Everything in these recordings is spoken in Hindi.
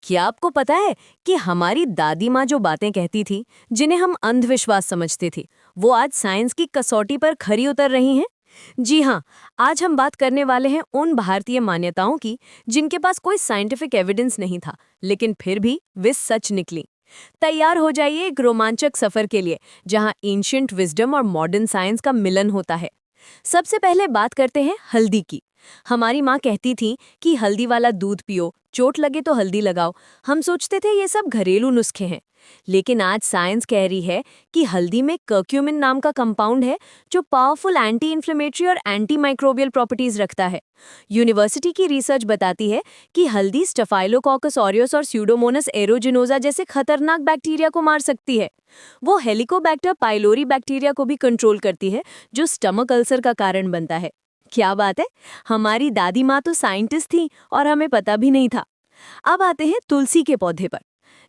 क्या आपको पता है कि हमारी दादी माँ जो बातें कहती थी, जिन्हें हम अंधविश्वास समझते थे, वो आज साइंस की कसौटी पर खरी उतर रही हैं? जी हाँ, आज हम बात करने वाले हैं उन भारतीय मान्यताओं की जिनके पास कोई साइंटिफिक एविडेंस नहीं था, लेकिन फिर भी वे सच निकली। तैयार हो जाइए एक रोमांचक सफर के लिए, जहां एंशिएंट विजडम और मॉडर्न साइंस का मिलन होता है। सबसे पहले बात करते हैं हल्दी की। हमारी माँ कहती थी कि हल्दी वाला दूध पियो, चोट लगे तो हल्दी लगाओ। हम सोचते थे ये सब घरेलू नुस्खे हैं, लेकिन आज साइंस कह रही है कि हल्दी में कर्क्यूमिन नाम का कंपाउंड है जो पावरफुल एंटी इन्फ्लेमेटरी और एंटी माइक्रोबियल प्रॉपर्टीज रखता है। यूनिवर्सिटी की रिसर्च बताती है कि हल्दी स्टेफाइलोकोकस ऑरियस और स्यूडोमोनास एरोजिनोजा जैसे खतरनाक बैक्टीरिया को मार सकती है। वो हेलिकोबैक्टर पाइलोरी बैक्टीरिया को भी कंट्रोल करती है, जो स्टमक अल्सर का कारण बनता है। क्या बात है, हमारी दादी माँ तो साइंटिस्ट थी और हमें पता भी नहीं था। अब आते हैं तुलसी के पौधे पर।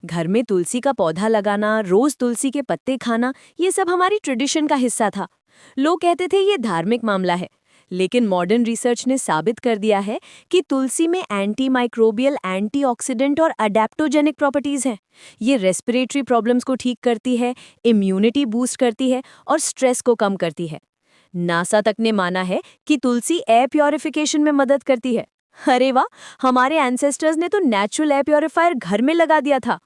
घर में तुलसी का पौधा लगाना, रोज तुलसी के पत्ते खाना, ये सब हमारी ट्रेडिशन का हिस्सा था। लोग कहते थे ये धार्मिक मामला है, लेकिन मॉडर्न रिसर्च ने साबित कर दिया है कि तुलसी में एंटी माइक्रोबियल, एंटीऑक्सीडेंट और अडेप्टोजेनिक प्रॉपर्टीज हैं। ये रेस्पिरेटरी प्रॉब्लम्स को ठीक करती है, इम्यूनिटी बूस्ट करती है और स्ट्रेस को कम करती है। नासा तक ने माना है कि तुलसी एयर प्योरिफिकेशन में मदद करती है। अरे वाह, हमारे एंसेस्टर्स ने तो नेचुरल एयर प्योरीफायर घर में लगा दिया था।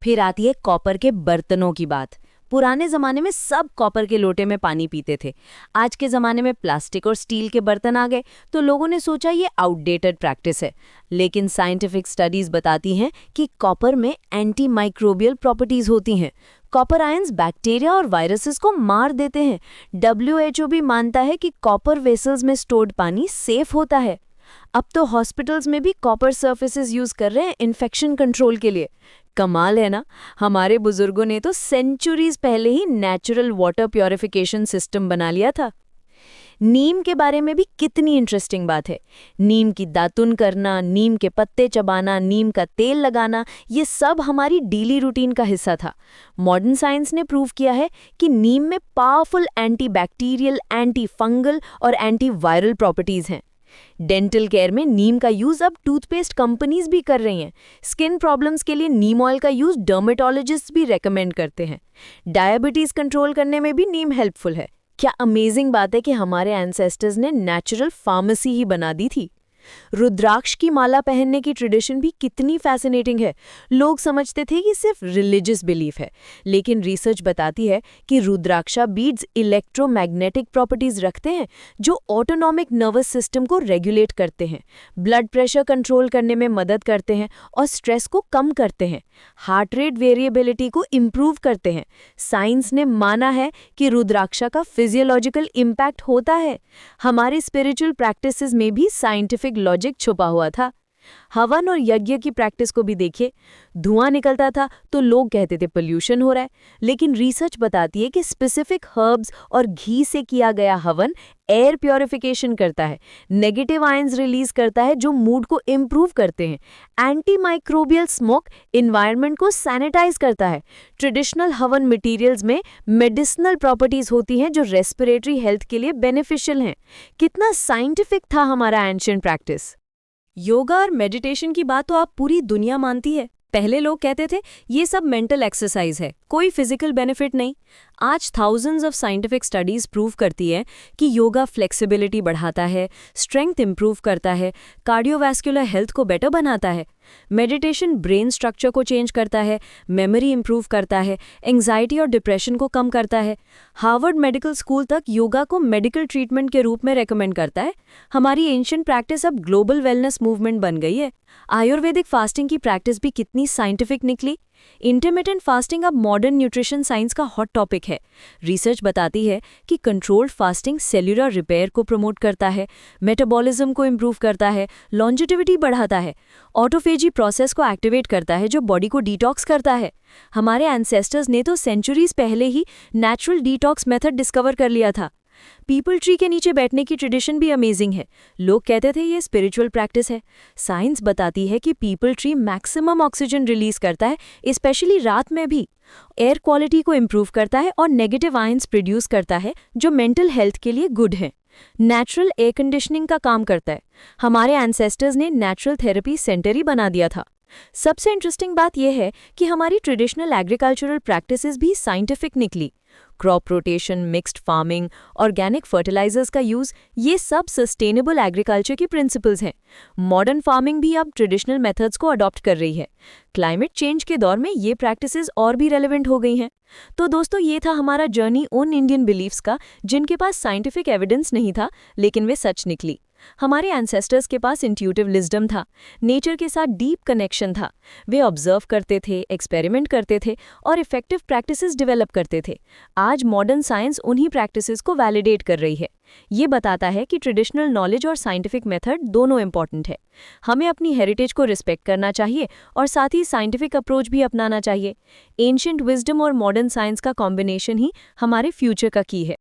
फिर आती है कॉपर के बर्तनों की बात। पुराने जमाने में सब कॉपर के लोटे में पानी पीते थे। आज के जमाने में प्लास्टिक और स्टील के बर्तन आ गए, तो लोगों ने सोचा ये आउटडेटेड प्रैक्टिस है। लेकिन साइंटिफिक स्टडीज बताती हैं कि कॉपर में एंटी माइक्रोबियल प्रॉपर्टीज होती हैं। कॉपर आयंस बैक्टीरिया और वायरसेस को मार देते हैं। WHO भी मानता है कि कॉपर वेसल्स में स्टोर्ड पानी सेफ होता है। अब तो हॉस्पिटल्स में भी कॉपर सर्फेसेस यूज कर रहे हैं इन्फेक्शन कंट्रोल के लिए। कमाल है ना, हमारे बुजुर्गों ने तो सेंचुरीज पहले ही नेचुरल वाटर प्योरिफिकेशन सिस्टम बना लिया था। नीम के बारे में भी कितनी इंटरेस्टिंग बात है। नीम की दातुन करना, नीम के पत्ते चबाना, नीम का तेल लगाना, ये सब हमारी डेली रूटीन का हिस्सा था। मॉडर्न साइंस ने प्रूव किया है कि नीम में powerful anti bacterial, anti fungal और एंटी वायरल प्रॉपर्टीज हैं। डेंटल केयर में नीम का यूज अब टूथपेस्ट कंपनीज भी कर रही हैं। स्किन प्रॉब्लम्स के लिए नीम ऑयल का यूज डर्मेटोलॉजिस्ट भी रेकमेंड करते हैं। डायबिटीज कंट्रोल करने में भी नीम हेल्पफुल है। क्या अमेजिंग बात है कि हमारे एंसेस्टर्स ने नेचुरल फार्मेसी ही बना दी थी। रुद्राक्ष की माला पहनने की ट्रेडिशन भी कितनी फैसिनेटिंग है। लोग समझते थे कि सिर्फ रिलीजियस बिलीफ है, लेकिन रिसर्च बताती है कि रुद्राक्षा बीड्स इलेक्ट्रोमैग्नेटिक प्रॉपर्टीज रखते हैं जो ऑटोनॉमिक नर्वस सिस्टम को रेगुलेट करते हैं, ब्लड प्रेशर कंट्रोल करने में मदद करते हैं और स्ट्रेस को कम करते हैं, हार्ट रेट वेरिएबिलिटी को इम्प्रूव करते हैं। साइंस ने माना है कि रुद्राक्षा का फिजियोलॉजिकल इम्पैक्ट होता है। हमारे स्पिरिचुअल प्रैक्टिसेस में भी साइंटिफिक लॉजिक छुपा हुआ था। हवन और यज्ञ की प्रैक्टिस को भी देखिए। धुआं निकलता था तो लोग कहते थे पोल्यूशन हो रहा है, लेकिन रिसर्च बताती है कि स्पेसिफिक हर्ब्स और घी से किया गया हवन एयर प्योरिफिकेशन करता है, नेगेटिव आयंस रिलीज करता है जो मूड को इम्प्रूव करते हैं। एंटी माइक्रोबियल स्मोक एनवायरनमेंट को सैनिटाइज करता है। ट्रेडिशनल हवन मटेरियल्स में मेडिसिनल प्रॉपर्टीज होती हैं जो रेस्पिरेटरी हेल्थ के लिए बेनिफिशियल हैं। कितना साइंटिफिक था हमारा एंशिएंट प्रैक्टिस। योगा और मेडिटेशन की बात तो आप पूरी दुनिया मानती है। पहले लोग कहते थे ये सब मेंटल एक्सरसाइज है, कोई फिजिकल बेनिफिट नहीं। आज thousands of scientific studies prove करती है कि योगा फ्लेक्सिबिलिटी बढ़ाता है, स्ट्रेंथ इंप्रूव करता है, कार्डियोवैस्कुलर हेल्थ को बेटर बनाता है। मेडिटेशन ब्रेन स्ट्रक्चर को चेंज करता है, मेमोरी इंप्रूव करता है, एंजाइटी और डिप्रेशन को कम करता है। हार्वर्ड मेडिकल स्कूल तक योगा को मेडिकल ट्रीटमेंट के रूप में रेकमेंड करता है। हमारी एंशिएंट प्रैक्टिस अब ग्लोबल वेलनेस मूवमेंट बन गई है। आयुर्वेदिक फास्टिंग की प्रैक्टिस भी कितनी साइंटिफिक निकली। इंटरमिटेंट फास्टिंग अब मॉडर्न न्यूट्रिशन साइंस का हॉट टॉपिक है। रिसर्च बताती है कि कंट्रोल्ड फास्टिंग सेल्यूलर रिपेयर को प्रमोट करता है, मेटाबॉलिज्म को इंप्रूव करता है, लॉन्जेटिविटी बढ़ाता है, ऑटोफेजी प्रोसेस को एक्टिवेट करता है जो बॉडी को डिटॉक्स करता है। हमारे एंसेस्टर्स ने तो सेंचुरीज पहले ही नेचुरल डिटॉक्स मेथड डिस्कवर कर लिया था। पीपल ट्री के नीचे बैठने की ट्रेडिशन भी अमेजिंग है। लोग कहते थे ये स्पिरिचुअल प्रैक्टिस है। साइंस बताती है कि people tree maximum oxygen release करता है, स्पेशली रात में भी। एयर क्वालिटी को इम्प्रूव करता है और नेगेटिव आयंस प्रोड्यूस करता है जो मेंटल हेल्थ के लिए गुड है। नेचुरल एयर कंडीशनिंग का काम करता है। हमारे एंसेस्टर्स ने नेचुरल थेरेपी सेंटर ही बना दिया था। सबसे इंटरेस्टिंग बात यह है कि हमारी ट्रेडिशनल एग्रीकल्चरल प्रैक्टिसेस भी साइंटिफिक निकली। Crop rotation, mixed farming, organic fertilisers का यूज, ये सब सस्टेनेबल एग्रीकल्चर की प्रिंसिपल्स हैं। मॉडर्न फार्मिंग भी अब ट्रेडिशनल मेथड्स को अडॉप्ट कर रही है। क्लाइमेट चेंज के दौर में ये प्रैक्टिसेस और भी रेलेवेंट हो गई हैं। तो दोस्तों, ये था हमारा जर्नी उन इंडियन बिलीफ्स का जिनके पास साइंटिफिक एविडेंस नहीं था, लेकिन वे सच निकली। हमारे एंसेस्टर्स के पास इंट्यूटिव विजडम था, नेचर के साथ डीप कनेक्शन था। वे ऑब्जर्व करते थे, एक्सपेरिमेंट करते थे और इफेक्टिव प्रैक्टिसेस डेवलप करते थे। आज मॉडर्न साइंस उन्हीं प्रैक्टिसेस को वैलिडेट कर रही है। ये बताता है कि ट्रेडिशनल नॉलेज और साइंटिफिक मेथड दोनों इंपॉर्टेंट है। हमें अपनी हेरिटेज को रिस्पेक्ट करना चाहिए और साथ ही साइंटिफिक अप्रोच भी अपनाना चाहिए। एंशिएंट विजडम और मॉडर्न साइंस का कॉम्बिनेशन ही हमारे फ्यूचर का की है।